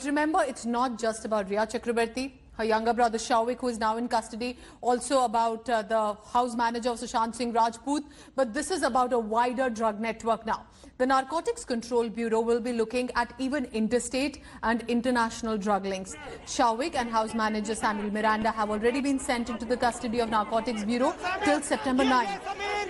Remember, it's not just about Rhea Chakrabarti, her younger brother Shauvik, who is now in custody, also about the house manager of Sushant Singh Rajput, but this is about a wider drug network now. The Narcotics Control Bureau will be looking at even interstate and international drug links. Shauvik and house manager Samuel Miranda have already been sent into the custody of Narcotics Bureau till September 9.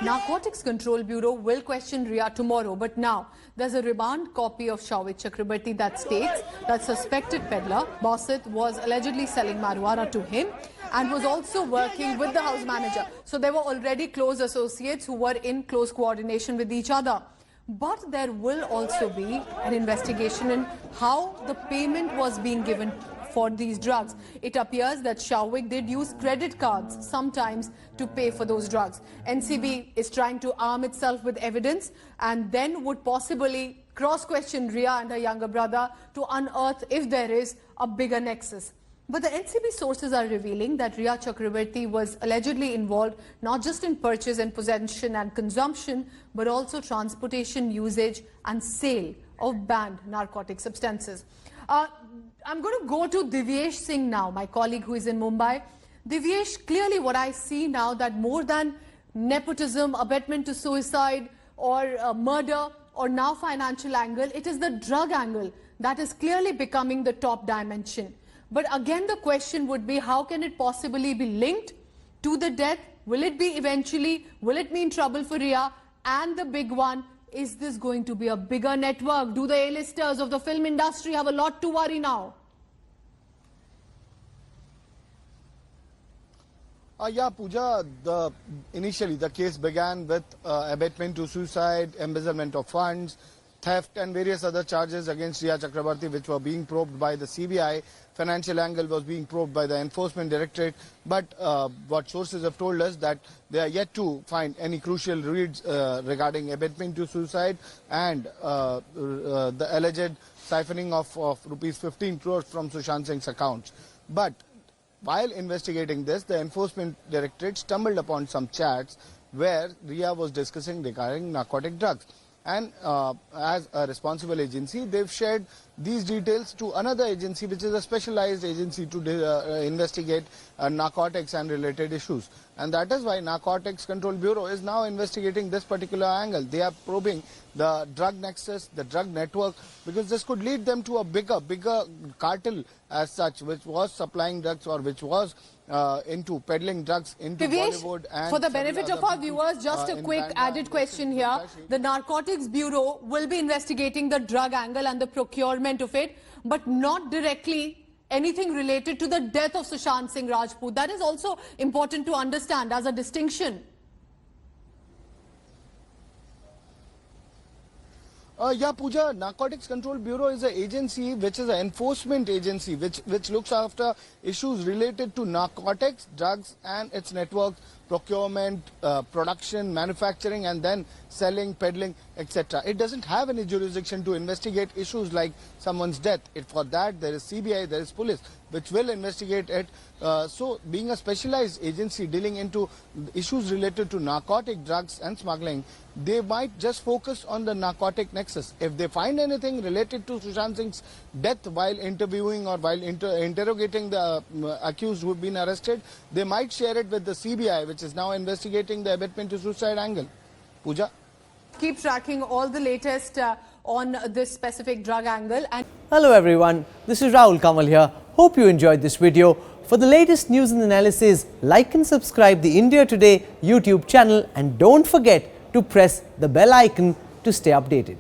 Narcotics Control Bureau will question Rhea tomorrow, but now there's a remand copy of Shauvik Chakrabarti that states that suspected peddler Basit was allegedly selling marijuana to him and was also working with the house manager. So they were already close associates who were in close coordination with each other. But there will also be an investigation in how the payment was being given for these drugs. It appears that Shauvik did use credit cards sometimes to pay for those drugs. NCB is trying to arm itself with evidence and then would possibly cross-question Rhea and her younger brother to unearth if there is a bigger nexus. But the NCB sources are revealing that Rhea Chakrabarti was allegedly involved not just in purchase and possession and consumption, but also transportation, usage and sale of banned narcotic substances. I'm going to go to Divyesh Singh now, my colleague who is in Mumbai. Divyesh, clearly what I see now that more than nepotism, abetment to suicide or murder or now financial angle, it is the drug angle that is clearly becoming the top dimension. But again, the question would be, how can it possibly be linked to the death? Will it be eventually? Will it mean trouble for Rhea? And the big one, is this going to be a bigger network? Do the A-listers of the film industry have a lot to worry now? Yeah, Pooja, initially the case began with abetment to suicide, embezzlement of funds, theft and various other charges against Rhea Chakrabarti, which were being probed by the CBI. Financial angle was being probed by the Enforcement Directorate. But what sources have told us that they are yet to find any crucial leads regarding abetment to suicide and the alleged siphoning of rupees 15 crores from Sushant Singh's accounts. But while investigating this, the Enforcement Directorate stumbled upon some chats where Rhea was discussing regarding narcotic drugs. And as a responsible agency, they've shared these details to another agency, which is a specialized agency to investigate narcotics and related issues. And that is why Narcotics Control Bureau is now investigating this particular angle. They are probing the drug nexus, the drug network, because this could lead them to a bigger cartel as such, which was supplying drugs or which was into peddling drugs into Bollywood. And for the benefit of our viewers, just a quick added question here. The Narcotics Bureau will be investigating the drug angle and the procurement of it, but not directly anything related to the death of Sushant Singh Rajput. That is also important to understand as a distinction. Yeah, Pooja, Narcotics Control Bureau is an agency which is an enforcement agency which looks after issues related to narcotics, drugs and its networks, procurement, production, manufacturing and then selling, peddling, etc. It doesn't have any jurisdiction to investigate issues like someone's death. For that there is CBI, there is police which will investigate it. So being a specialized agency dealing into issues related to narcotic drugs and smuggling, they might just focus on the narcotic nexus. If they find anything related to Sushant Singh's death while interviewing or while interrogating the accused who have been arrested, they might share it with the CBI, which is now investigating the abetment to suicide angle. Pooja? Keep tracking all the latest on this specific drug angle. Hello everyone, this is Rahul Kamal here. Hope you enjoyed this video. For the latest news and analysis, like and subscribe the India Today YouTube channel and don't forget to press the bell icon to stay updated.